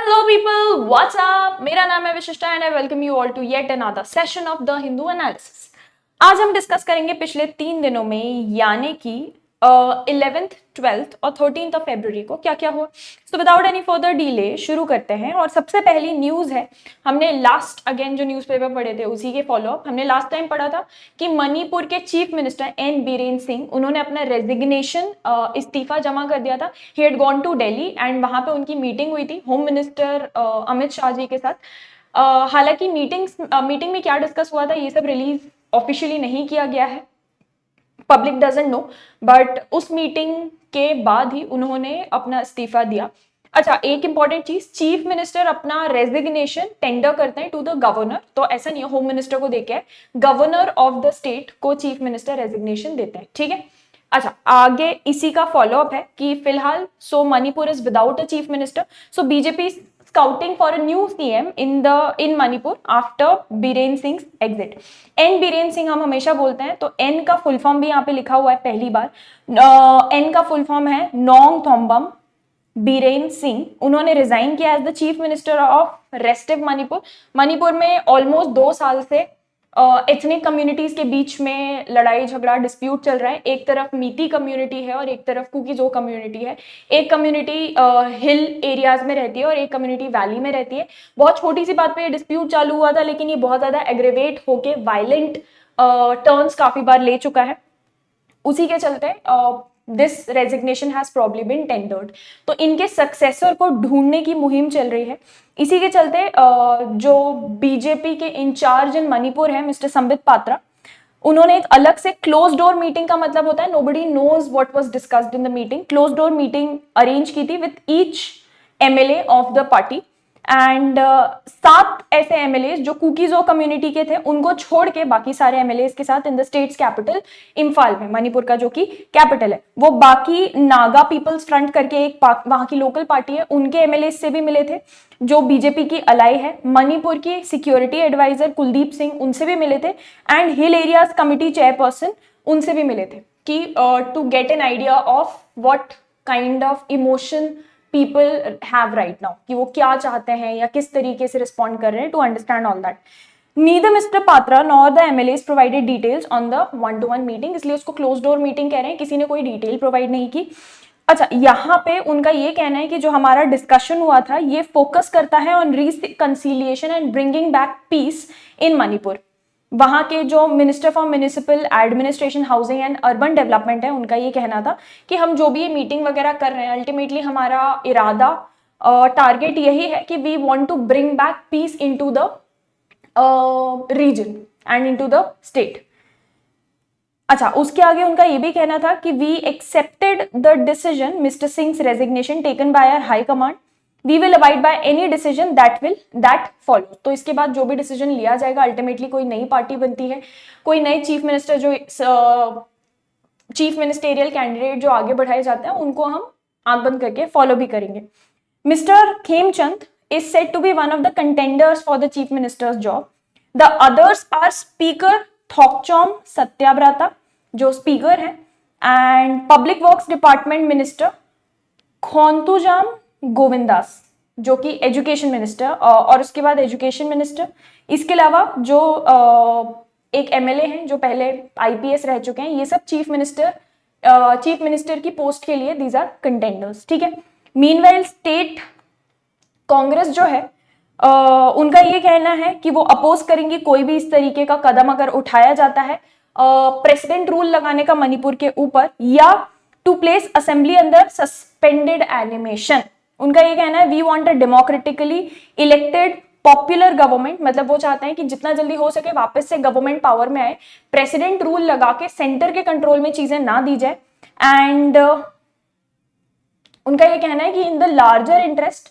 Hello people, what's up. मेरा नाम है Vishishta and I welcome you all to yet another session of the Hindu analysis. आज हम discuss करेंगे पिछले 3 दिनों में, यानी कि 11th, 12th और 13th ऑफ फेब्रुवरी को क्या क्या हुआ। So without any further delay शुरू करते हैं। और सबसे पहली न्यूज है, हमने लास्ट अगेन जो न्यूज़पेपर पढ़े थे उसी के फॉलोअप। हमने लास्ट टाइम पढ़ा था कि मणिपुर के chief minister N Biren Singh, उन्होंने अपना रेजिग्नेशन इस्तीफा जमा कर दिया था। He had gone to Delhi and वहां पे उनकी मीटिंग हुई थी होम मिनिस्टर अमित शाह जी के साथ। हालांकि मीटिंग में क्या डिस्कस हुआ था ये सब रिलीज ऑफिशियली नहीं किया गया है, पब्लिक डजंट नो, बट उस मीटिंग के बाद ही उन्होंने अपना इस्तीफा दिया। अच्छा, एक इंपॉर्टेंट चीज, चीफ मिनिस्टर अपना रेजिग्नेशन टेंडर करते हैं टू द गवर्नर, तो ऐसा नहीं है होम मिनिस्टर को देके, गवर्नर ऑफ द स्टेट को चीफ मिनिस्टर रेजिग्नेशन देते हैं, ठीक है। अच्छा, आगे इसी का फॉलोअप है कि फिलहाल so Manipur is without a chief minister, so BJP scouting for a new CM in Manipur after Biren Singh exit. N Biren Singh हम हमेशा बोलते हैं, तो एन का फुल फॉर्म भी यहाँ पे लिखा हुआ है पहली बार। एन का फुल फॉर्म है नोंग थोम्बम बीरेन सिंह। उन्होंने रिजाइन किया as the chief minister of restive Manipur. Manipur में ऑलमोस्ट 2 साल से एथनिक कम्युनिटीज के बीच में लड़ाई झगड़ा डिस्प्यूट चल रहा है। एक तरफ मीती कम्युनिटी है और एक तरफ कुकीजो कम्युनिटी है। एक कम्युनिटी हिल एरियाज में रहती है और एक कम्युनिटी वैली में रहती है। बहुत छोटी सी बात पे ये डिस्प्यूट चालू हुआ था, लेकिन ये बहुत ज्यादा एग्रेवेट होके वायलेंट टर्न्स काफी बार ले चुका है। उसी के चलते this resignation has probably been tendered, तो इनके सक्सेसर को ढूंढने की मुहिम चल रही है। इसी के चलते जो बीजेपी के इंचार्ज इन मणिपुर है मिस्टर संबित पात्रा, उन्होंने एक अलग से क्लोज डोर मीटिंग, का मतलब होता है nobody knows what was discussed in the meeting, closed door meeting arrange की थी with each MLA of the party. And 7 ऐसे एमएलए जो कुकीजो कम्युनिटी के थे उनको छोड़ के बाकी सारे एमएलए के साथ in the states capital Imphal में, मणिपुर का जो कि कैपिटल है, वो बाकी नागा पीपल्स फ्रंट करके एक वहां की लोकल पार्टी है, उनके एमएलए से भी मिले थे जो बीजेपी की अलाई है। मणिपुर की सिक्योरिटी एडवाइजर कुलदीप सिंह, उनसे भी मिले थे। And hill areas committee chairperson, उनसे भी मिले थे कि to get an idea of what kind of emotion people have right now, कि वो क्या चाहते हैं या किस तरीके से रिस्पॉन्ड कर रहे हैं, to understand all that. Neither mister Patra nor the MLAs provided details on the 1-to-1 meeting, इसलिए उसको क्लोज डोर मीटिंग कह रहे हैं, किसी ने कोई डिटेल प्रोवाइड नहीं की। अच्छा, यहाँ पे उनका ये कहना है कि जो हमारा डिस्कशन हुआ था ये फोकस करता है on reconciliation and bringing back peace in Manipur. वहां के जो minister for municipal administration, housing and urban development है, उनका ये कहना था कि हम जो भी ये मीटिंग वगैरह कर रहे हैं, अल्टीमेटली हमारा इरादा टारगेट यही है कि we want to bring back peace into the region and into the state. अच्छा, उसके आगे उनका ये भी कहना था कि we accepted the decision mister Singh resignation taken by our high command, we will abide by any decision that follow. तो इसके बाद जो भी डिसीजन लिया जाएगा, अल्टीमेटली कोई नई पार्टी बनती है, कोई नए चीफ मिनिस्टर, जो चीफ मिनिस्टेरियल कैंडिडेट जो आगे बढ़ाए जाते हैं, उनको हम आंख बंद करके फॉलो भी करेंगे। Mister Khemchand is said to be one of the contenders for the chief minister's job. The others are speaker Thokchom Satyabrata, जो स्पीकर है, and public works department minister Konthoujam Govindas, जो कि एजुकेशन मिनिस्टर, और उसके बाद एजुकेशन मिनिस्टर। इसके अलावा जो एक एमएलए हैं जो पहले आईपीएस रह चुके हैं, ये सब चीफ मिनिस्टर की पोस्ट के लिए दीज आर कंटेंडर्स, ठीक है। मीनवाइल स्टेट कांग्रेस जो है, उनका ये कहना है कि वो अपोज करेंगे कोई भी इस तरीके का कदम अगर उठाया जाता है प्रेसिडेंट रूल लगाने का मणिपुर के ऊपर, या to place assembly under suspended animation. उनका ये कहना है we want a democratically elected popular government, मतलब वो चाहते हैं कि जितना जल्दी हो सके वापस से गवर्नमेंट पावर में आए, प्रेसिडेंट रूल लगा के सेंटर के कंट्रोल में चीजें ना दी जाए। एंड उनका ये कहना है कि इन द लार्जर इंटरेस्ट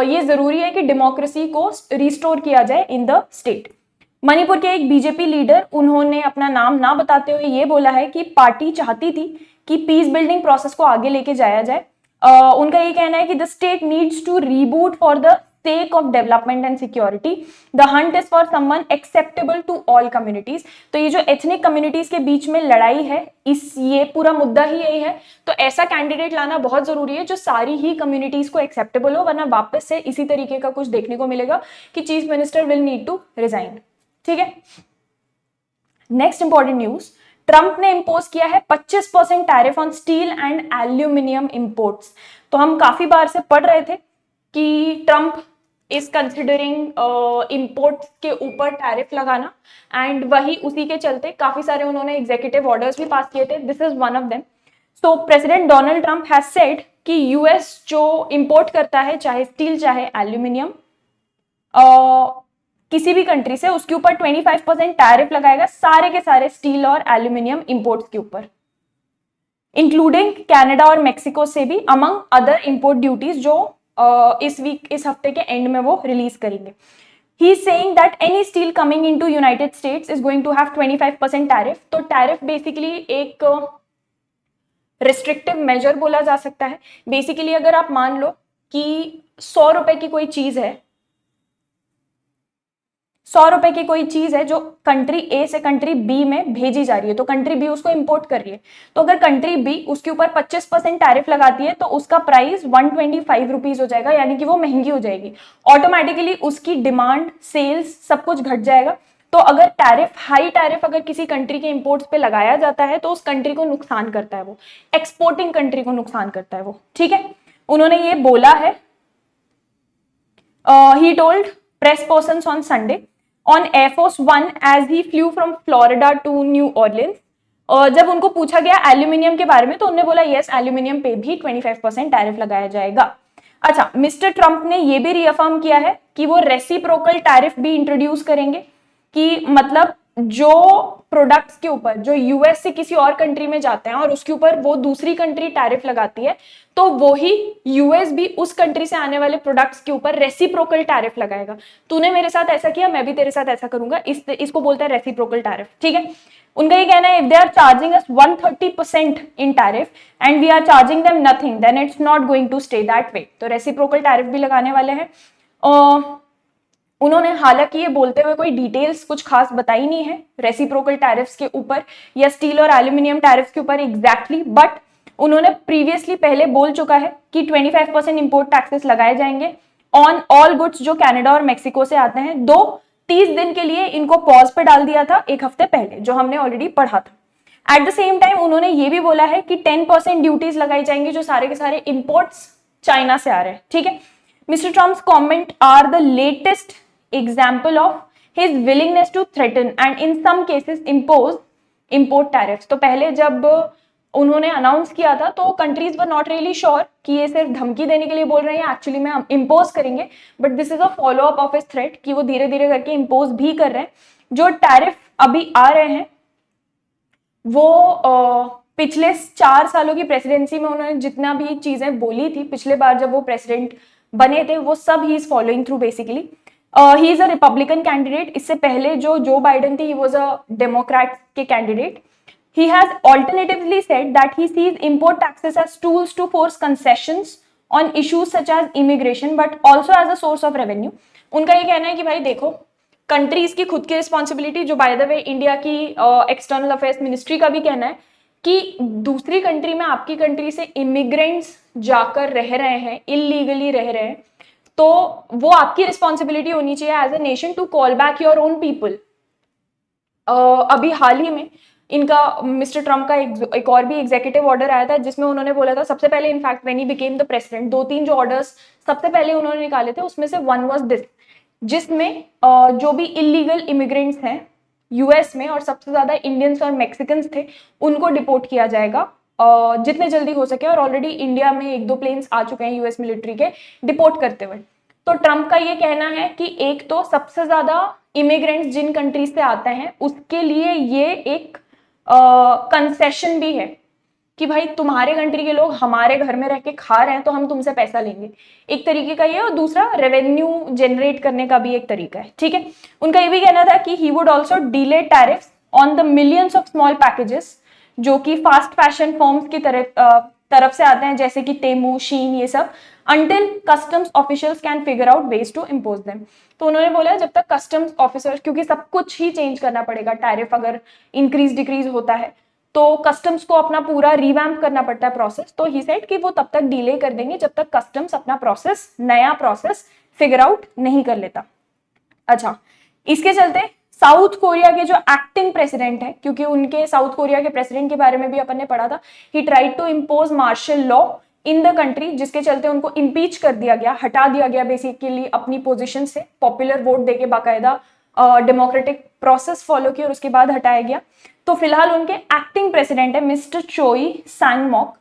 ये जरूरी है कि डेमोक्रेसी को रिस्टोर किया जाए इन द स्टेट। मणिपुर के एक बीजेपी लीडर, उन्होंने अपना नाम ना बताते हुए ये बोला है कि पार्टी चाहती थी कि पीस बिल्डिंग प्रोसेस को आगे लेके जाया जाए। उनका ये कहना है कि the state needs to reboot for the sake of development and security. The hunt is for someone acceptable to all communities. तो ये जो ethnic communities के बीच में लड़ाई है, ये पूरा मुद्दा ही यही है. तो ऐसा कैंडिडेट लाना बहुत जरूरी है जो सारी ही कम्युनिटीज को एक्सेप्टेबल हो, वरना वापस से इसी तरीके का कुछ देखने को मिलेगा कि chief minister will need to resign. ठीक है. नेक्स्ट इंपॉर्टेंट न्यूज, ट्रंप ने इंपोज किया है 25% tariff on steel and aluminium imports. तो हम काफी बार से पढ़ रहे थे कि ट्रंप इज कंसिडरिंग इंपोर्ट्स के ऊपर टैरिफ लगाना, एंड वही उसी के चलते काफी सारे उन्होंने एग्जीक्यूटिव ऑर्डर्स भी पास किए थे. This is one of them. So president Donald Trump has said कि यूएस जो इंपोर्ट करता है, चाहे स्टील चाहे एल्यूमिनियम, किसी भी कंट्री से, उसके ऊपर 25% टैरिफ लगाएगा सारे के सारे स्टील और एल्यूमिनियम इंपोर्ट्स के ऊपर, इंक्लूडिंग कनाडा और मेक्सिको से भी, अमंग अदर इंपोर्ट ड्यूटीज जो इस हफ्ते के एंड में वो रिलीज करेंगे. He is saying that any steel coming into United States is going to have 25% tariff. तो टैरिफ बेसिकली एक रिस्ट्रिक्टिव मेजर बोला जा सकता है. बेसिकली अगर आप मान लो कि 100 रुपए की कोई चीज है, 100 रुपए की कोई चीज है जो कंट्री ए से कंट्री बी में भेजी जा रही है, तो कंट्री बी उसको इंपोर्ट कर रही है. तो अगर कंट्री बी उसके ऊपर 25% टैरिफ लगाती है तो उसका प्राइस 125 रुपीज हो जाएगा, यानी कि वो महंगी हो जाएगी. ऑटोमेटिकली उसकी डिमांड, सेल्स, सब कुछ घट जाएगा. तो अगर टैरिफ, हाई टैरिफ अगर किसी कंट्री के इंपोर्ट्स पे लगाया जाता है तो उस कंट्री को नुकसान करता है, वो एक्सपोर्टिंग कंट्री को नुकसान करता है वो. ठीक है, उन्होंने ये बोला है. He told press persons on Sunday on Air Force One as he flew from Florida to New Orleans. जब उनको पूछा गया एल्यूमिनियम के बारे में तो उन्होंने बोला यस, एल्यूमिनियम पे भी 25% टैरिफ लगाया जाएगा. अच्छा, मिस्टर ट्रंप ने ये भी रीअफर्म किया है कि वो रेसिप्रोकल टैरिफ भी इंट्रोड्यूस करेंगे, कि मतलब जो प्रोडक्ट्स के ऊपर जो यूएस से किसी और कंट्री में जाते हैं और उसके ऊपर वो दूसरी कंट्री टैरिफ लगाती है, तो वो ही यूएस भी उस कंट्री से आने वाले प्रोडक्ट्स के ऊपर रेसिप्रोकल टैरिफ लगाएगा. तूने मेरे साथ ऐसा किया, मैं भी तेरे साथ ऐसा करूंगा, इसको बोलते हैं रेसिप्रोकल टैरिफ. ठीक है. उनका ये कहना है, if they are charging us 130% in tariff and we are charging them nothing, then it's not going to stay that way. तो रेसिप्रोकल टैरिफ भी लगाने वाले हैं. उन्होंने हालांकि ये बोलते हुए कोई डिटेल्स कुछ खास बताई नहीं है रेसिप्रोकल टैरिफ्स के ऊपर या स्टील और एल्यूमिनियम टैरिफ्स के ऊपर एग्जैक्टली, बट उन्होंने प्रीवियसली पहले बोल चुका है कि 25% इंपोर्ट टैक्सेस लगाए जाएंगे ऑन ऑल गुड्स जो कनाडा और मेक्सिको से आते हैं. 30 दिन के लिए इनको पॉज पे डाल दिया था एक हफ्ते पहले, जो हमने ऑलरेडी पढ़ा था. एट द सेम टाइम उन्होंने ये भी बोला है कि 10% ड्यूटीज लगाई जाएंगी जो सारे के सारे इंपोर्ट्स चाइना से आ रहे हैं. ठीक है. Mister Trump's comment are the latest example of his willingness to threaten and in some cases impose import tariffs. तो पहले जब उन्होंने अनाउंस किया था तो countries were not really sure कि ये सिर्फ धमकी देने के लिए बोल रहे हैं, एक्चुअली में हम इम्पोज करेंगे, but this is a follow up of his threat कि वो धीरे धीरे करके इम्पोज भी कर रहे हैं. जो टैरिफ अभी आ रहे हैं वो पिछले 4 सालों की प्रेसिडेंसी में उन्होंने जितना भी चीजें बोली थी पिछले बार जब वो प्रेसिडेंट बने थे, वो सब he is following through. Basically he is a Republican candidate. इससे पहले जो बाइडेन थी, ही वाज अ डेमोक्रेट के candidate. He has alternatively said that he sees import taxes as tools to force concessions on issues such as immigration, but also as a source of revenue. उनका ये कहना है कि भाई देखो, countries की खुद की रिस्पॉन्सिबिलिटी, जो बाय द वे इंडिया की एक्सटर्नल अफेयर्स मिनिस्ट्री का भी कहना है कि दूसरी कंट्री में आपकी कंट्री से इमिग्रेंट्स जाकर रह रहे हैं, इलीगली रह रहे हैं, तो वो आपकी रिस्पॉन्सिबिलिटी होनी चाहिए as a nation to call back your own people. अभी हाल ही में इनका मिस्टर ट्रम्प का एक और भी एग्जीक्यूटिव ऑर्डर आया था जिसमें उन्होंने बोला था, सबसे पहले in fact when he became the president, 2-3 जो ऑर्डर्स सबसे पहले उन्होंने निकाले थे उसमें से वन वाज दिस, जिसमें जो भी इलीगल इमिग्रेंट्स हैं यूएस में और सबसे ज्यादा इंडियंस और मैक्सिकन्स थे उनको डिपोर्ट किया जाएगा जितने जल्दी हो सके. और ऑलरेडी इंडिया में 1-2 प्लेन्स आ चुके हैं यूएस मिलिट्री के डिपोर्ट करते हुए. तो ट्रम्प का ये कहना है कि एक तो सबसे ज्यादा इमिग्रेंट्स जिन कंट्रीज से आते हैं उसके लिए ये एक कंसेशन भी है कि भाई तुम्हारे कंट्री के लोग हमारे घर में रह के खा रहे हैं तो हम तुमसे पैसा लेंगे, एक तरीके का ये. और दूसरा रेवेन्यू जनरेट करने का भी एक तरीका है. ठीक है. उनका ये भी कहना था कि he would also delay tariffs on the millions of small packages जो कि फास्ट फैशन फर्म्स की तरफ से आते हैं, जैसे कि तेमू, शीन, ये सब. until customs officials can figure out ways to impose them। तो उन्होंने बोला जब तक कस्टम्स ऑफिसर्स, क्योंकि सब कुछ ही चेंज करना पड़ेगा, टैरिफ अगर इंक्रीज डिक्रीज होता है तो कस्टम्स को अपना पूरा रिवैम्प करना पड़ता है प्रोसेस, तो ही सेड कि वो तब तक डिले कर देंगे जब तक कस्टम्स अपना प्रोसेस, नया प्रोसेस फिगर आउट नहीं कर लेता। अच्छा, इसके चलते साउथ कोरिया के जो एक्टिंग प्रेसिडेंट है, क्योंकि उनके साउथ कोरिया के प्रेसिडेंट के बारे में भी अपन ने पढ़ा था, he tried to impose martial law in the country, जिसके चलते उनको इम्पीच कर दिया गया, हटा दिया गया बेसिकली अपनी पोजीशन से, पॉपुलर वोट देके बाकायदा डेमोक्रेटिक प्रोसेस फॉलो किया और उसके बाद हटाया गया। तो फिलहाल उनके एक्टिंग प्रेसिडेंट है मिस्टर चोई सांगमॉक।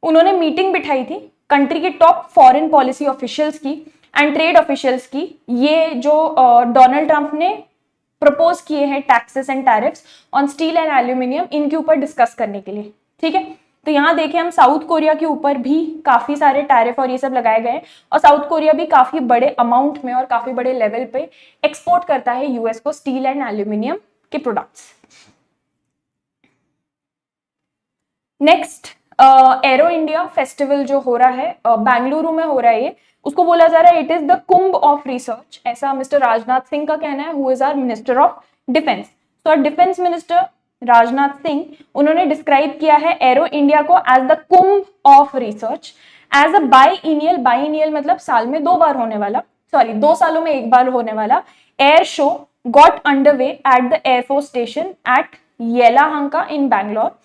उन्होंने मीटिंग बिठाई थी कंट्री के टॉप फॉरेन पॉलिसी ऑफिशियल्स की एंड ट्रेड ऑफिशियल्स की, ये जो डोनाल्ड ट्रंप ने प्रपोज किए हैं taxes and tariffs on steel and aluminium, इनके ऊपर डिस्कस करने के लिए। ठीक है, तो यहाँ देखें हम साउथ कोरिया के ऊपर भी काफी सारे टैरिफ और ये सब लगाए गए, और साउथ कोरिया भी काफी बड़े अमाउंट में और काफी बड़े लेवल पे एक्सपोर्ट करता है यूएस को स्टील एंड एल्यूमिनियम के products. Next, arrow India festival जो हो रहा है बेंगलुरु में हो रहा है, ये उसको बोला जा रहा है it is the Kumbh of research, ऐसा मिस्टर राजनाथ सिंह का कहना है, who is our minister of defence. तो डिफेंस मिनिस्टर राजनाथ सिंह, उन्होंने डिस्क्राइब किया है एरो इंडिया को as the Kumbh of research, as a biennial मतलब साल में 2 बार होने वाला, सॉरी 2 सालों में 1 बार होने वाला air show got underway at the air force station at Yelahanka in Bangalore.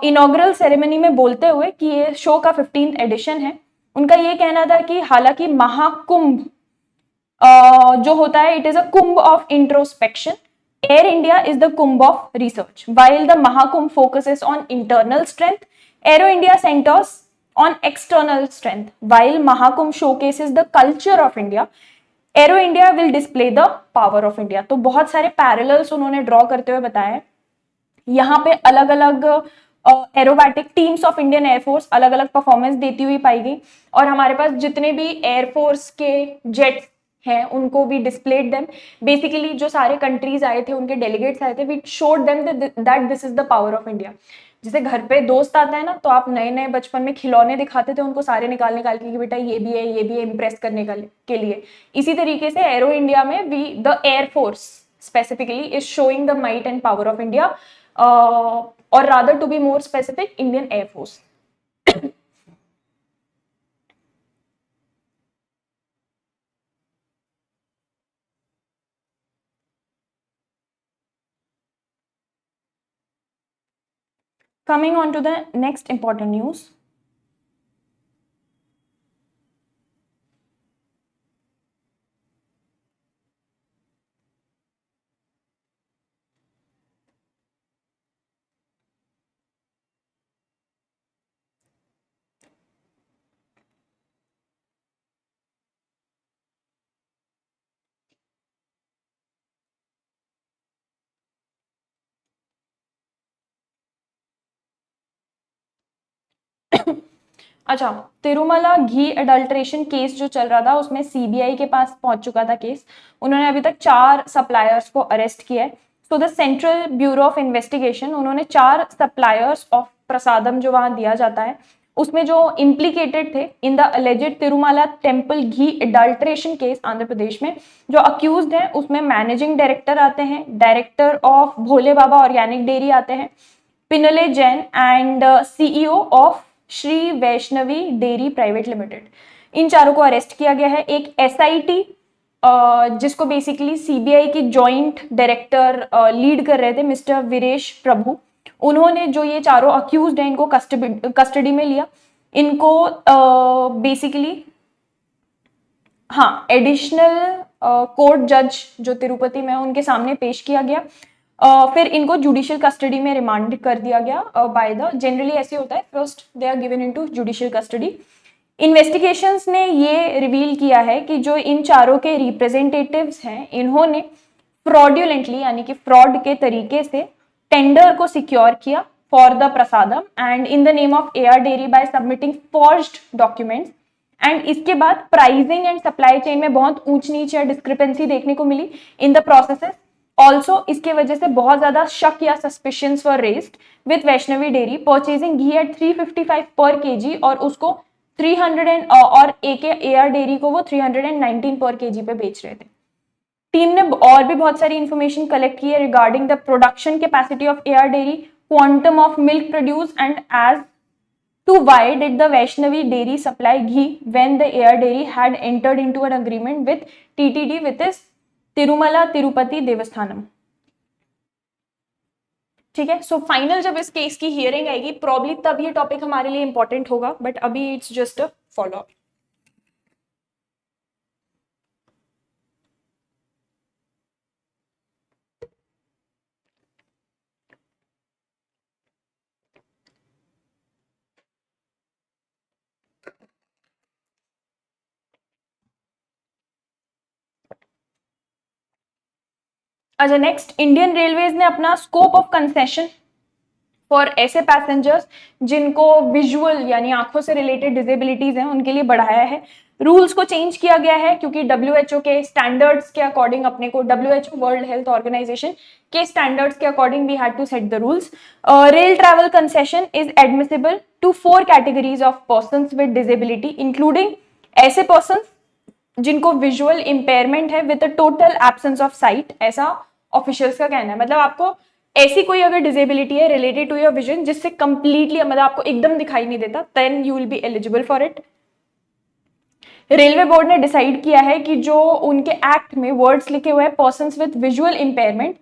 Inaugural ceremony में बोलते हुए कि ये शो का 15th एडिशन है, उनका ये कहना था कि हालांकि महाकुंभ जो होता है it is a Kumbh of introspection, air India is the Kumbh of research, while the Mahakumbh focuses on internal strength, Aero India centers on external strength, while Mahakumbh showcases the culture of India, Aero India will display the power of India। तो बहुत सारे parallels उन्होंने draw करते हुए बताया है, यहाँ पे अलग अलग aerobatic teams of Indian air force अलग अलग परफॉर्मेंस देती हुई पाई गई, और हमारे पास जितने भी एयरफोर्स के जेट्स हैं उनको भी डिस्प्लेड देम, बेसिकली जो सारे कंट्रीज आए थे उनके डेलीगेट्स आए थे, we showed them that this is the power of India. जैसे घर पे दोस्त आता है ना, तो आप नए नए बचपन में खिलौने दिखाते थे उनको सारे निकाल निकाल के कि बेटा ये भी है ये भी है, इम्प्रेस करने के लिए। इसी तरीके से एरो इंडिया में we the air force specifically is showing the might and power of India, or rather to be more specific, Indian Air Force। Coming on to the next important news, अच्छा, तिरुमला घी adulteration case जो चल रहा था उसमें CBI के पास पहुंच चुका था केस, उन्होंने अभी तक 4 सप्लायर्स को अरेस्ट किया है। So the central bureau of investigation, उन्होंने 4 सप्लायर्स ऑफ प्रसादम जो वहां दिया जाता है उसमें जो इम्प्लीकेटेड थे in the alleged Tirumala temple ghee adulteration case Andhra Pradesh में, जो अक्यूज्ड है उसमें मैनेजिंग डायरेक्टर आते हैं, director of Bhole Baba organic dairy आते हैं, पिनले Jain and CEO of Shri Vaishnavi dairy private limited. इन चारों को अरेस्ट किया गया है। एक एसआईटी जिसको बेसिकली सीबीआई की जॉइंट डायरेक्टर लीड कर रहे थे मिस्टर वीरेश प्रभु, उन्होंने जो ये चारों अक्यूज्ड हैं इनको कस्टडी में लिया। इनको बेसिकली हाँ एडिशनल कोर्ट जज जो तिरुपति में है उनके सामने पेश किया गया। फिर इनको जुडिशियल कस्टडी में रिमांड कर दिया गया बाय द, जनरली ऐसे होता है, first they are given into judicial custody. Investigations ने ये रिवील किया है कि जो इन चारों के रिप्रेजेंटेटिव्स हैं इन्होंने फ्रॉड्यूलेंटली यानी कि फ्रॉड के तरीके से टेंडर को सिक्योर किया for the prasadam and in the name of AR dairy by submitting forged documents, and इसके बाद प्राइसिंग एंड सप्लाई चेन में बहुत ऊंच नीच या डिस्क्रिपेंसी देखने को मिली इन द प्रोसेसेस। ऑल्सो इसके वजह से बहुत ज्यादा शक या suspicions were raised with Vaishnavi dairy purchasing ghee at 355 पर केजी और उसको और AR डेयरी को वो 319 पर केजी पे बेच रहे थे। टीम ने और भी बहुत सारी इंफॉर्मेशन कलेक्ट की है regarding the production capacity of AR dairy, quantum of milk produce and as to why did the Vaishnavi dairy supply ghee when the AR dairy had entered into an agreement with TTD with his Tirumala Tirupati Devasthanam। ठीक है, so final जब इस case की hearing आएगी probably तब ये topic हमारे लिए इंपॉर्टेंट होगा, बट अभी it's just a follow up. अच्छा, नेक्स्ट, इंडियन रेलवेज ने अपना स्कोप ऑफ कंसेशन फॉर ऐसे पैसेंजर्स जिनको विजुअल यानी आंखों से रिलेटेड डिसेबिलिटीज हैं उनके लिए बढ़ाया है। रूल्स को चेंज किया गया है क्योंकि WHO के स्टैंडर्ड्स के अकॉर्डिंग अपने को, WHO वर्ल्ड हेल्थ ऑर्गेनाइजेशन के स्टैंडर्ड्स के according we had to set the rules. Rail travel concession is admissible to 4 categories of persons with disability including ऐसे पर्सन जिनको विजुअल इंपेयरमेंट है with a total absence of sight, ऐसा officials का कहना है। मतलब आपको ऐसी कोई अगर डिसेबिलिटी है रिलेटेड टू योर विजन जिससे कंप्लीटली मतलब आपको एकदम दिखाई नहीं देता, then you will be eligible for it. Railway board ने डिसाइड किया है कि जो उनके एक्ट में वर्ड्स लिखे हुए हैं पर्सन्स विद विजुअल इंपेयरमेंट,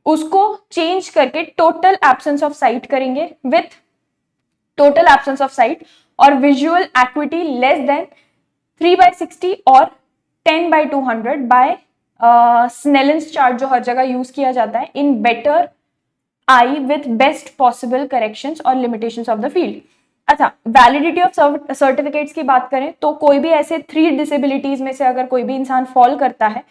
उसको चेंज करके टोटल एब्सेंस ऑफ साइट करेंगे with total absence of site और विजुअल एक्विटी लेस देन 3/60 और 10/200 बाय स्नेलिन्स चार्ट जो हर जगह यूज किया जाता है in better I with best possible corrections और लिमिटेशंस ऑफ द फील्ड। अच्छा, वैलिडिटी ऑफ सर्टिफिकेट्स की बात करें तो कोई भी ऐसे 3 डिसेबिलिटीज में से अगर कोई भी इंसान फॉल करता है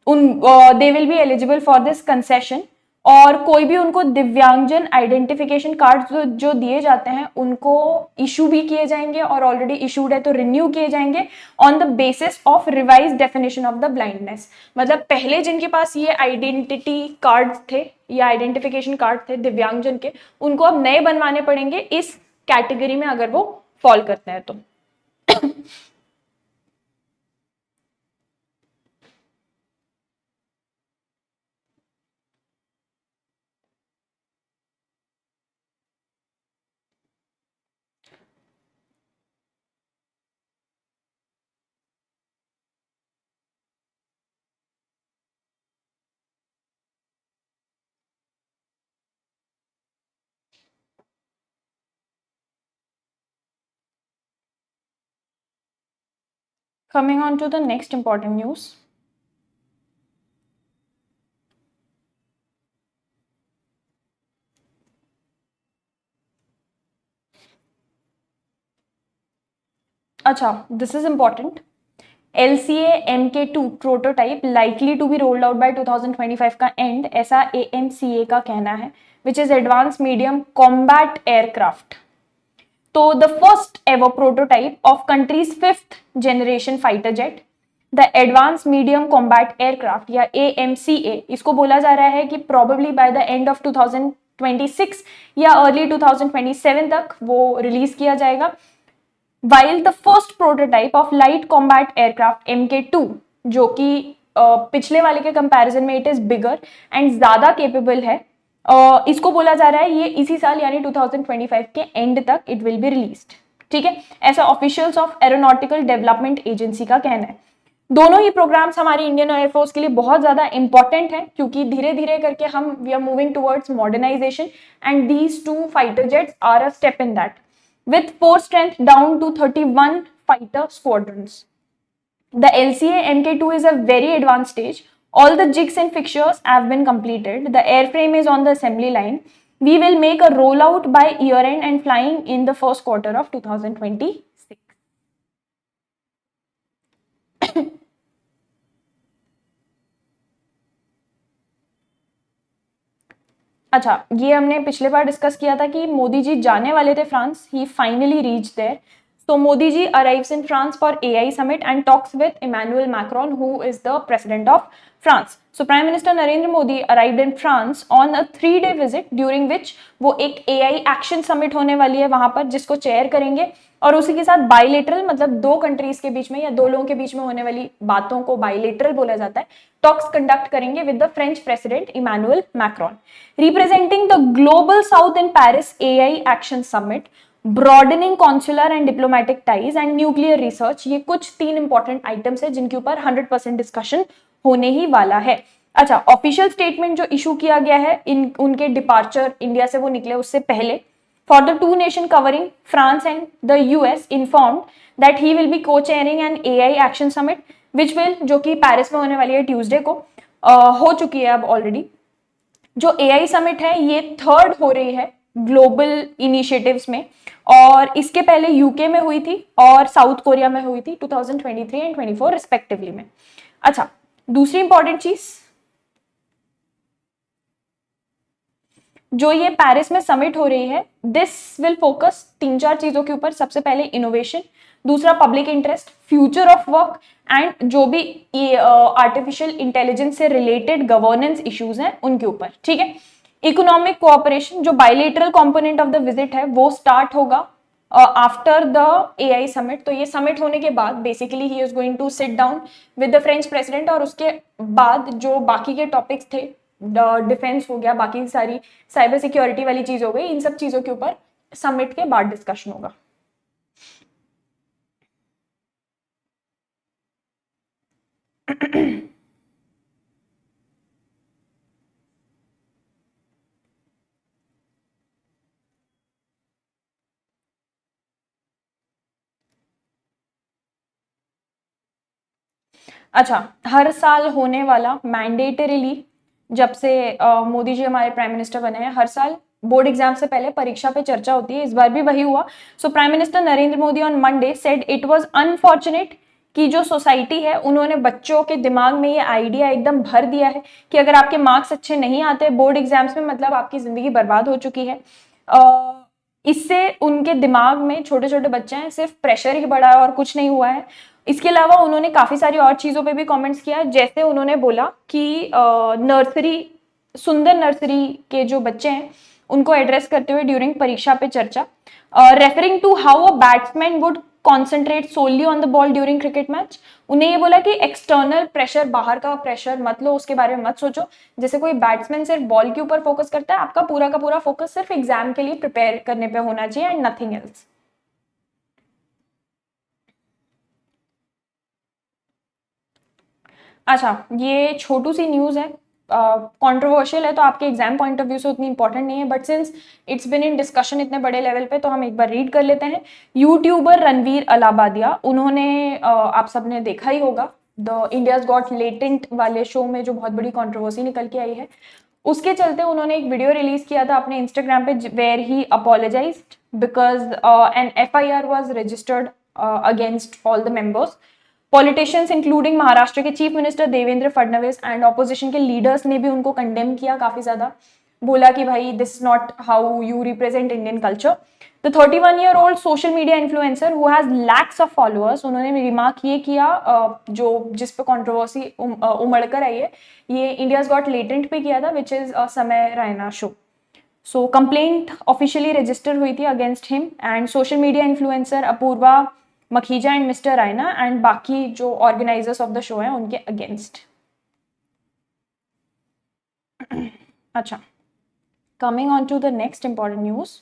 they will be eligible for this concession. और कोई भी उनको दिव्यांगजन आइडेंटिफिकेशन कार्ड जो दिए जाते हैं उनको इशू भी किए जाएंगे और ऑलरेडी इशूड है तो रिन्यू किए जाएंगे on the basis of revise definition of the blindness. मतलब पहले जिनके पास ये आइडेंटिटी कार्ड थे या आइडेंटिफिकेशन कार्ड थे दिव्यांगजन के, उनको अब नए बनवाने पड़ेंगे इस कैटेगरी में अगर वो फॉल करते हैं तो। Coming on to the next important news. अच्छा, this is important. LCA MK2 prototype likely to be rolled out by 2025 का end, ऐसा AMCA का कहना है, which is Advanced Medium Combat Aircraft. तो the first ever prototype of country's 5th generation fighter jet, the Advanced Medium Combat Aircraft या AMCA, इसको बोला जा रहा है कि probably by the end of 2026 या early 2027 तक वो रिलीज किया जाएगा। While the first prototype of light combat aircraft MK2 जो कि पिछले वाले के कंपैरिजन में इट इज बिगर एंड ज्यादा केपेबल है, इसको बोला जा रहा है ये इसी साल यानी 2025 के एंड तक इट विल बी रिलीज्ड। ठीक है, ऐसा officials of aeronautical development agency का कहना है। दोनों ही प्रोग्राम्स हमारी इंडियन एयरफोर्स के लिए बहुत ज्यादा इंपॉर्टेंट है क्योंकि धीरे धीरे करके हम we are moving towards modernisation and these 2 fighter jets are a step in that with force strength down to 31 fighter squadrons. The LCA MK2 is a very advanced stage. All the jigs and fixtures have been completed. The airframe is on the assembly line. We will make a rollout by year end and flying in the first quarter of 2026. अच्छा, ये हमने पिछले बार discuss किया था कि मोदी जी जाने वाले थे France, he finally reach there. So Modi ji arrives in France for AI summit and talks with Emmanuel Macron, who is the president of France. So Prime Minister Narendra Modi arrived in France on a 3-day visit during which वो एक AI action summit होने वाली है वहां पर जिसको chair करेंगे और उसी के साथ बाइलेटरल मतलब दो कंट्रीज के बीच में या दो लोगों के बीच में होने वाली बातों को बाइलेटरल बोला जाता है, टॉक्स कंडक्ट करेंगे with the French president Emmanuel Macron. Representing the global south in Paris AI action summit, broadening consular and diplomatic ties and nuclear research, ये कुछ 3 इंपॉर्टेंट आइटम्स है जिनके ऊपर 100% डिस्कशन होने ही वाला है। अच्छा, ऑफिशियल स्टेटमेंट जो इशू किया गया है इन उनके डिपार्चर इंडिया से वो निकले उससे पहले, for the two nation covering France and the US informed that he will be co chairing an AI action summit which will, जो कि पेरिस में होने वाली है ट्यूसडे को, हो चुकी है अब ऑलरेडी। जो एआई समिट है ये थर्ड हो रही है ग्लोबल इनिशिएटिव्स में, और इसके पहले यूके में हुई थी और साउथ कोरिया में हुई थी 2023 एंड 24 रिस्पेक्टिवली में। अच्छा, दूसरी इंपॉर्टेंट चीज जो ये पेरिस में समिट हो रही है, दिस विल फोकस 3-4 चीजों के ऊपर। सबसे पहले इनोवेशन, दूसरा public interest, future of work and जो भी आर्टिफिशियल इंटेलिजेंस से रिलेटेड गवर्नेंस इश्यूज हैं उनके ऊपर, ठीक है। इकोनॉमिक कोऑपरेशन, जो bilateral component of the visit है वो स्टार्ट होगा आफ्टर द एआई समिट। तो ये समिट होने के बाद basically he is going to sit down with the French president, और उसके बाद जो बाकी के टॉपिक्स थे, डिफेंस हो गया, बाकी सारी साइबर सिक्योरिटी वाली चीज हो गई, इन सब चीजों के ऊपर समिट के बाद डिस्कशन होगा। अच्छा, हर साल होने वाला मैंडेटरीली, जब से मोदी जी हमारे प्राइम मिनिस्टर बने हैं, हर साल बोर्ड एग्जाम से पहले परीक्षा पे चर्चा होती है। इस बार भी वही हुआ। So prime minister Narendra Modi on Monday said it was unfortunate कि जो सोसाइटी है उन्होंने बच्चों के दिमाग में ये आइडिया एकदम भर दिया है कि अगर आपके मार्क्स अच्छे नहीं आते बोर्ड एग्जाम्स में, मतलब आपकी जिंदगी बर्बाद हो चुकी है। इससे उनके दिमाग में, छोटे छोटे बच्चे हैं, सिर्फ प्रेशर ही बढ़ा है और कुछ नहीं हुआ है। इसके अलावा उन्होंने काफी सारी और चीजों पे भी कमेंट्स किया, जैसे उन्होंने बोला कि नर्सरी, सुंदर नर्सरी के जो बच्चे हैं उनको एड्रेस करते हुए during Pariksha Pe Charcha, referring to how a batsman would concentrate solely on the ball during cricket match. उन्हें ये बोला कि एक्सटर्नल प्रेशर, बाहर का प्रेशर मत लो, उसके बारे में मत सोचो। जैसे कोई बैट्समैन सिर्फ बॉल के ऊपर फोकस करता है, आपका पूरा का पूरा फोकस सिर्फ एग्जाम के लिए प्रिपेयर करने पे होना चाहिए एंड नथिंग एल्स। अच्छा, ये छोटू सी न्यूज है, कंट्रोवर्शियल है, तो आपके एग्जाम पॉइंट ऑफ व्यू से उतनी इंपॉर्टेंट नहीं है, but since it's been in discussion इतने बड़े लेवल पे, तो हम एक बार रीड कर लेते हैं। यूट्यूबर रणवीर अलाबादिया, उन्होंने आप सबने देखा ही होगा द इंडियाज गॉट लेटेंट वाले शो में जो बहुत बड़ी कंट्रोवर्सी निकल के आई है, उसके चलते उन्होंने एक वीडियो रिलीज किया था अपने इंस्टाग्राम पे where he apologised because an FIR was registered against all the members. Politicians including Maharashtra के chief minister Devendra Fadnavis and opposition के लीडर्स ने भी उनको कंडेम किया काफी ज्यादा, बोला कि भाई this is not how you represent Indian culture. The 31-year-old social media influencer who has lakhs of followers, उन्होंने रिमार्क ये किया, जो जिस पे कंट्रोवर्सी उमड़ कर आई है, ये इंडियाज गॉट लेटेंट पे किया था, which is Samay Raina show. So complaint officially register हुई थी against him and social media influencer Apoorva Makhija and mister Raina and बाकी जो ऑर्गेनाइजर्स ऑफ द शो हैं उनके अगेंस्ट। अच्छा, coming on to the next important news.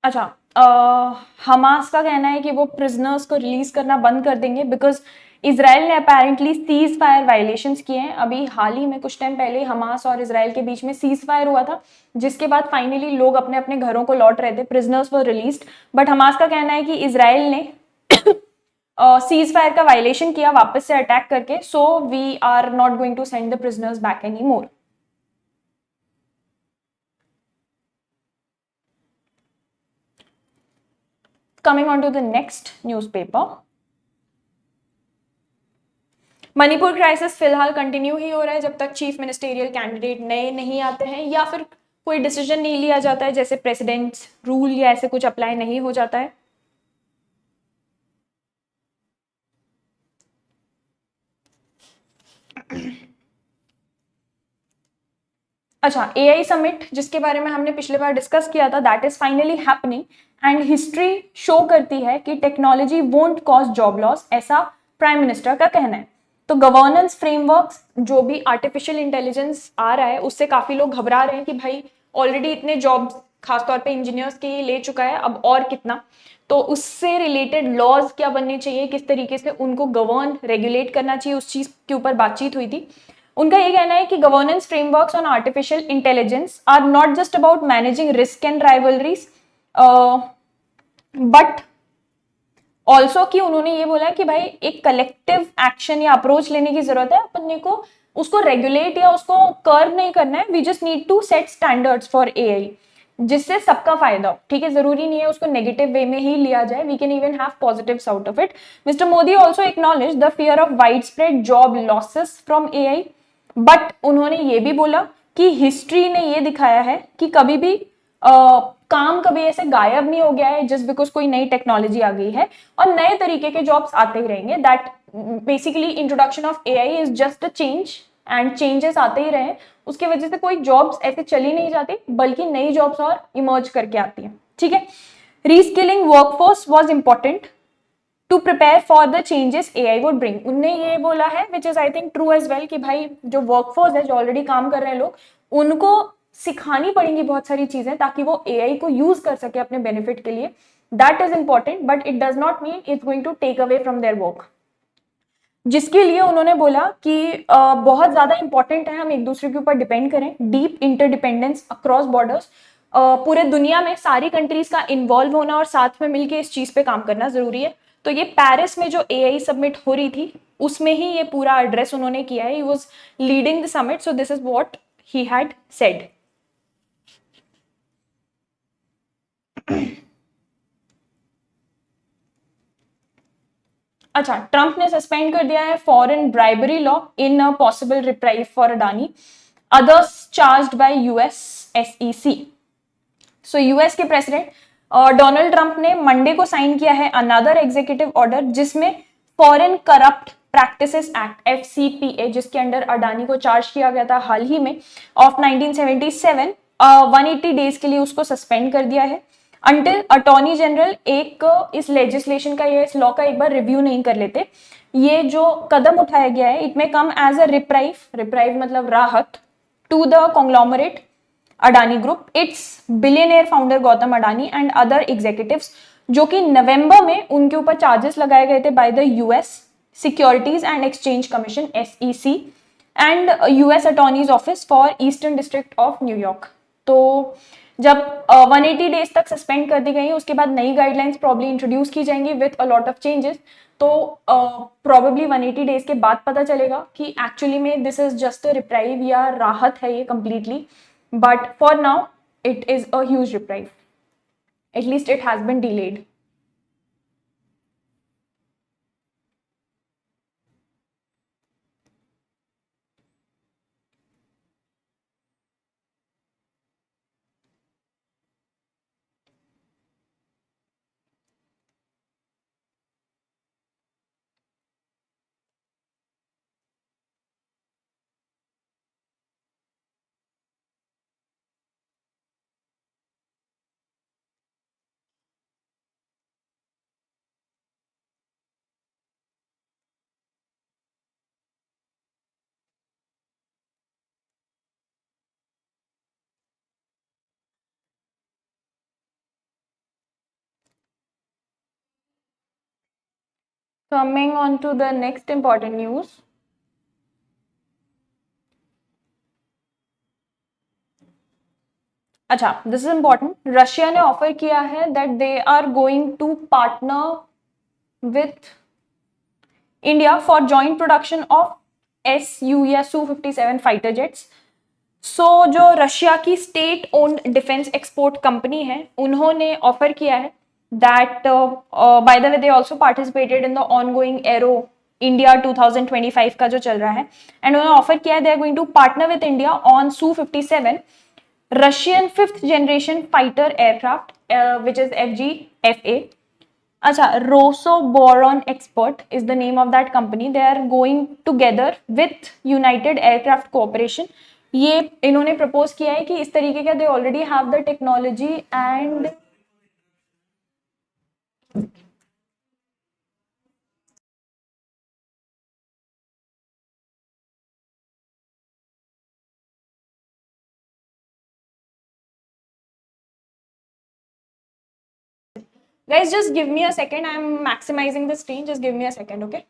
अच्छा, हमास का कहना है कि वो प्रिजनर्स को रिलीज करना बंद कर देंगे बिकॉज इसराइल ने अपेरेंटली सीज फायर वायलेशंस किए हैं। अभी हाल ही में कुछ टाइम पहले हमास और इसराइल के बीच में सीज फायर हुआ था, जिसके बाद फाइनली लोग अपने अपने घरों को लौट रहे थे, prisoners were released. But Hamas का कहना है कि इसराइल ने सीज फायर का वायलेशन किया वापस से अटैक करके, so we are not going to send the prisoners back any more. Coming on to the next newspaper, Manipur crisis फिलहाल कंटिन्यू ही हो रहा है जब तक चीफ मिनिस्टेरियल कैंडिडेट नए नहीं आते हैं या फिर कोई डिसीजन नहीं लिया जाता है, जैसे प्रेसिडेंट रूल या ऐसे कुछ अप्लाई नहीं हो जाता है। अच्छा, एआई समिट जिसके बारे में हमने पिछले बार डिस्कस किया था, that is finally happening and history show करती है कि technology won't cause job loss, ऐसा प्राइम मिनिस्टर का कहना है। तो गवर्नेंस फ्रेमवर्क जो भी आर्टिफिशियल इंटेलिजेंस आ रहा है उससे काफी लोग घबरा रहे हैं कि भाई ऑलरेडी इतने जॉब्स खासतौर पे इंजीनियर्स के ले चुका है, अब और कितना। तो उससे रिलेटेड लॉज क्या बनने चाहिए, किस तरीके से उनको गवर्न रेगुलेट करना चाहिए, उस चीज के ऊपर बातचीत हुई थी। उनका ये कहना है कि governance frameworks on artificial intelligence are not just about managing risk and rivalries but also कि उन्होंने ये बोला कि भाई एक कलेक्टिव एक्शन या अप्रोच लेने की जरूरत है, अपने को उसको रेगुलेट या उसको कर्व नहीं करना है। We just need to set standards for AI जिससे सबका फायदा हो। ठीक है, जरूरी नहीं है उसको नेगेटिव वे में ही लिया जाए, we can even have positives out of it. Mister Modi also acknowledge the fear of wide spread job losses from AI, but उन्होंने ये भी बोला कि हिस्ट्री ने ये दिखाया है कि कभी भी काम कभी ऐसे गायब नहीं हो गया है जस्ट बिकॉज कोई नई टेक्नोलॉजी आ गई है, और नए तरीके के जॉब्स आते ही रहेंगे। That basically introduction of AI is just a change and changes आते ही रहे, उसकी वजह से कोई जॉब्स ऐसे चली नहीं जाती बल्कि नई जॉब्स और इमर्ज करके आती है। ठीक है, reskilling workforce was important to prepare for the changes AI would bring. उनने ये बोला है which is I think true as well कि भाई जो वर्कफोर्स है, जो ऑलरेडी काम कर रहे हैं लोग, उनको सिखानी पड़ेंगी बहुत सारी चीजें ताकि वो एआई को यूज कर सके अपने बेनिफिट के लिए। That is important but it does not mean it's going to take away from their work, जिसके लिए उन्होंने बोला कि बहुत ज्यादा इंपॉर्टेंट है हम एक दूसरे के ऊपर डिपेंड करें, डीप इंटरडिपेंडेंस अक्रॉस बॉर्डर्स। पूरे दुनिया में सारी कंट्रीज का इन्वॉल्व होना और साथ में मिलकर इस चीज पे काम करना जरूरी है। तो ये पेरिस में जो एआई समिट हो रही थी उसमें ही ये पूरा एड्रेस उन्होंने किया है। He was leading the summit, so this is what he had said. अच्छा, ट्रंप ने सस्पेंड कर दिया है foreign bribery law in possible reprieve for Adani, others charged bye US SEC. So US के प्रेसिडेंट डोनाल्ड ट्रंप ने Monday को sign किया है अनदर एग्जीक्यूटिव ऑर्डर जिसमें फॉरेन करप्ट प्रैक्टिसेस एक्ट एफसीपीए, जिसके अंडर अडानी को चार्ज किया गया था हाल ही में ऑफ 1977, 180 डेज के लिए उसको सस्पेंड कर दिया है अंटिल अटॉर्नी जनरल एक इस लेजिस्लेशन का या इस लॉ का एक बार रिव्यू नहीं कर लेते। ये जो कदम उठाया गया है it may come as a reprieve, reprieve मतलब राहत, to the conglomerate Adani group, its billionaire founder Gautam Adani and other executives, जो कि नवंबर में उनके ऊपर चार्जेस लगाए गए थे by the US securities and exchange commission SEC and US attorneys office for eastern district of New York. तो जब 180 डेज तक सस्पेंड कर दी गई, उसके बाद नई गाइडलाइंस प्रॉब्ली इंट्रोड्यूस की जाएंगी with a lot of changes. तो प्रॉबेबली 180 डेज के बाद पता चलेगा कि एक्चुअली में this is just a reprieve या राहत है ये completely, but for now it is a huge reprieve, at least it has been delayed. Coming on to the next important news. अच्छा, दिस इज इंपॉर्टेंट। रशिया ने offer किया है that they are going to partner with India for joint production of SU या Su-57 fighter jets. सो जो Russia की state owned defence export company है उन्होंने offer किया है that by the way they also participated in the ongoing Aero India 2025 का जो चल रहा है, एंड उन्होंने ऑफर किया है, they are going to partner with India on Su-57 Russian 5th generation fighter aircraft which is FGFA. अच्छा, Rosoboronexport is the name of that company. They are going together with United Aircraft Cooperation. ये इन्होंने propose किया है कि इस तरीके का they already have the technology and guys, just give me a second. I'm maximizing the screen. Just give me a second, okay?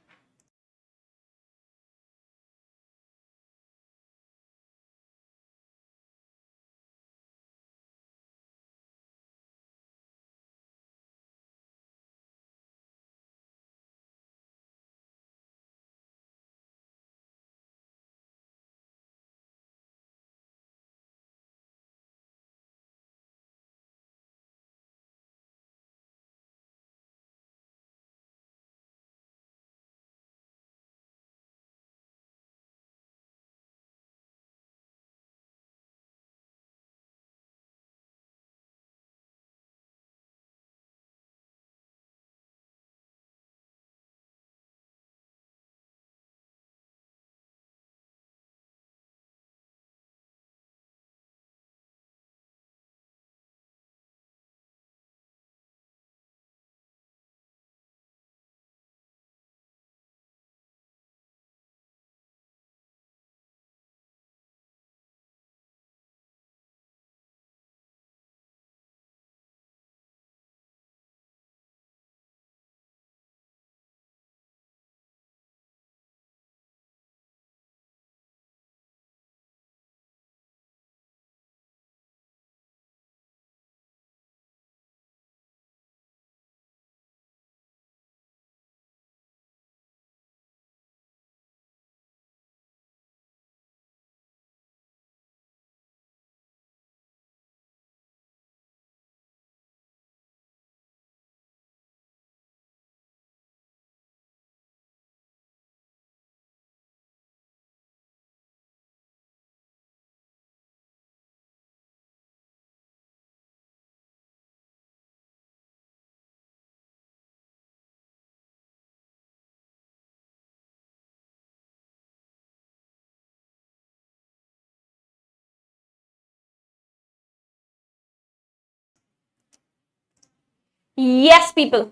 Yes, people.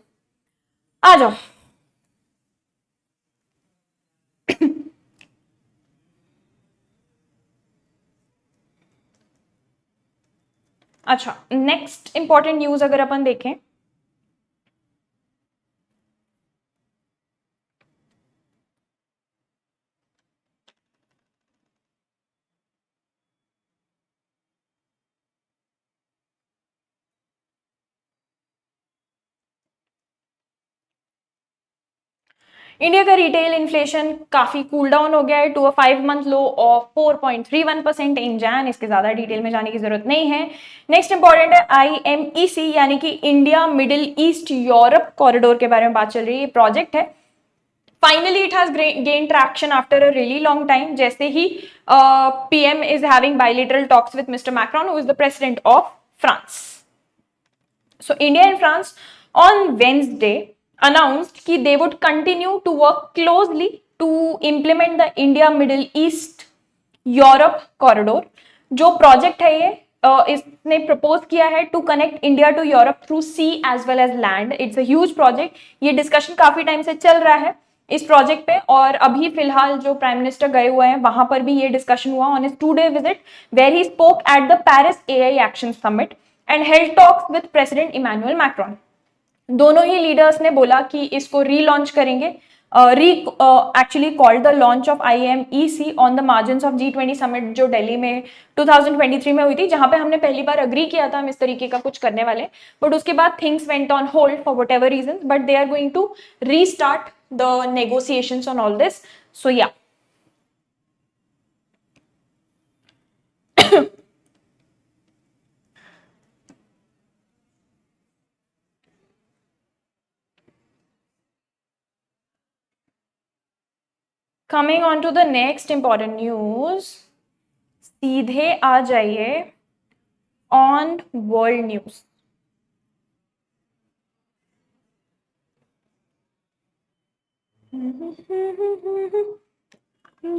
आ जाओ. अच्छा, नेक्स्ट इंपॉर्टेंट न्यूज अगर अपन देखें, इंडिया का रिटेल इन्फ्लेशन काफी कूल डाउन हो गया है to a 5 month low of 4.31% in Jan. इसके ज्यादा डिटेल में जाने की जरूरत नहीं है. नेक्स्ट इंपॉर्टेंट है IMEC यानी कि India middle east Europe corridor के बारे में बात चल रही है. ये प्रोजेक्ट है. Finally, it has gained traction after a really long time. जैसे ही PM is having bilateral talks with Mr. Macron, who is the president of France. So India and France on Wednesday announced कि they would continue to work closely to implement the India Middle East Europe corridor. जो project है ये इसने propose किया है to connect India to Europe through sea as well as land. It's a huge project. ये discussion काफी time से चल रहा है इस प्रोजेक्ट पे, और अभी फिलहाल जो प्राइम मिनिस्टर गए हुए हैं वहां पर भी ये डिस्कशन हुआ on his 2-day visit, where he spoke at the Paris AI action summit and held talks with president Emmanuel Macron. दोनों ही लीडर्स ने बोला कि इसको रीलॉन्च करेंगे. Actually called the launch of IMEC on the margins of G20 summit जो दिल्ली में 2023 में हुई थी, जहां पे हमने पहली बार अग्री किया था हम इस तरीके का कुछ करने वाले, बट उसके बाद things went on hold for whatever reason, but they are going to restart the negotiations on all this. So yeah, coming on to the next important news, सीधे आ जाइए ऑन वर्ल्ड न्यूज।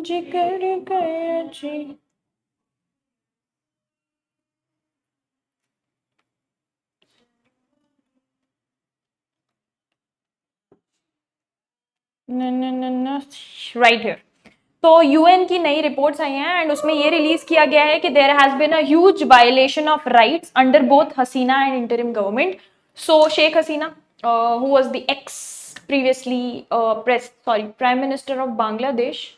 जिक्र गया जी। Right here. तो UN की नई reports आई हैं एंड उसमें ये रिलीज किया गया है कि there has been a huge violation of rights under both Hasina and interim government. So Sheikh Hasina, who was the ex previously prime minister of Bangladesh,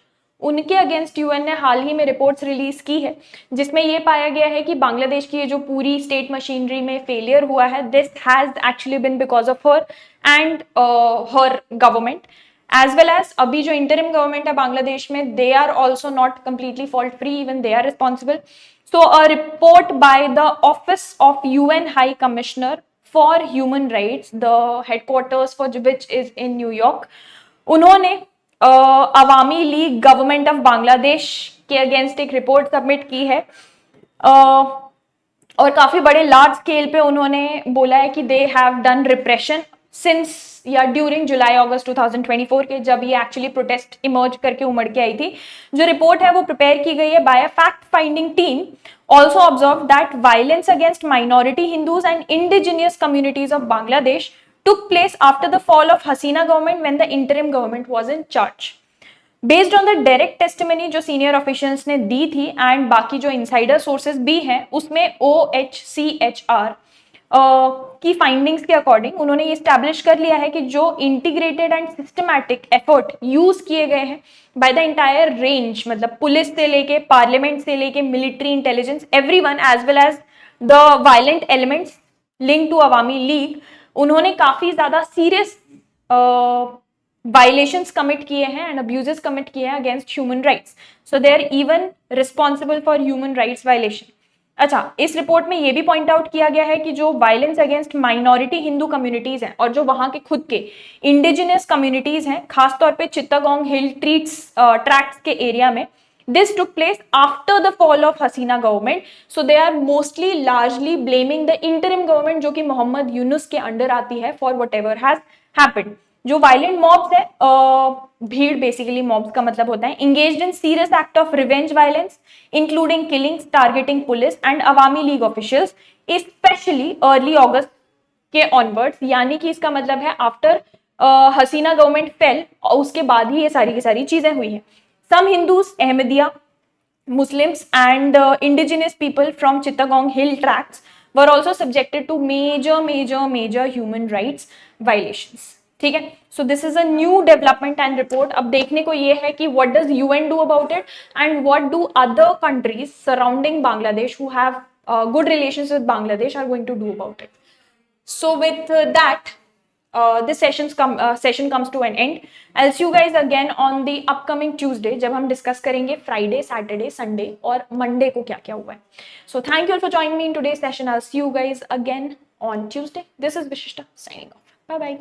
उनके अगेंस्ट यूएन ने हाल ही में रिपोर्ट्स रिलीज की है जिसमें ये पाया गया है कि बांग्लादेश की ये जो पूरी स्टेट मशीनरी में फेलियर हुआ है, this has actually been because of her and her government as well as अभी जो इंटरिम गवर्नमेंट है बांग्लादेश में, they are also not completely fault free, even they are responsible. So a report by the office of UN high commissioner for human rights, the headquarters for which is in New York, उन्होंने Awami League government of Bangladesh के against एक report submit की है और काफी बड़े large scale पे उन्होंने बोला है कि they have done repression since या ड्यूरिंग जुलाई अगस्त 2024 के, जब ये एक्चुअली प्रोटेस्ट इमर्ज करके उमड़ के आई थी। जो रिपोर्ट है वो प्रिपेयर की गई है by a fact finding team, also observe that violence against minority Hindus and indigenous communities of Bangladesh took place after the fall of Hasina government when the interim government was in charge. Based on the direct testimony जो senior officials ने दी थी and बाकी जो insider sources भी हैं उसमें OHCHR की findings के अकॉर्डिंग उन्होंने ये स्टैब्लिश कर लिया है कि जो integrated and systematic effort use किए गए हैं बाय द इंटायर रेंज, मतलब पुलिस से लेके पार्लियामेंट से लेके military intelligence everyone as well as the violent elements link to Awami League, उन्होंने काफी ज्यादा सीरियस वायलेशंस कमिट किए हैं एंड अब्यूजेस कमिट किए हैं against human rights. So they are even responsible for human rights violation. अच्छा, इस रिपोर्ट में ये भी पॉइंट आउट किया गया है कि जो violence against minority Hindu communities हैं और जो वहां के खुद के इंडिजिनियस कम्युनिटीज हैं, खासतौर पे चित्तागोंग हिल ट्रैक्ट्स के एरिया में, this took place after the fall of Hasina government, so they are mostly largely blaming the interim government जो कि मोहम्मद यूनुस के अंडर आती है for whatever has happened। जो वायलेंट मॉब्स है, भीड़ बेसिकली मॉब्स का मतलब होता है, engaged in serious act of revenge violence including killings targeting police and Awami league officials especially early August के ऑनवर्ड्स, यानी कि इसका मतलब है आफ्टर हसीना गवर्नमेंट फेल उसके बाद ही ये सारी की सारी चीजें हुई हैं। Some Hindus, Ahmadiyya, Muslims and indigenous people from Chittagong hill tracts were also subjected to major human rights violations। ठीक है, so this is a new development and report। अब देखने को ये है कि what does UN do about it and what do other countries surrounding Bangladesh who have good relations with Bangladesh are going to do about it। So with that, this session comes to an end। I'll see you guys again on the upcoming Tuesday जब हम discuss करेंगे Friday, Saturday, Sunday और Monday को क्या क्या हुआ है। So thank you all for joining me in today's session। I'll see you guys again on Tuesday। This is Vishishta signing off। Bye bye।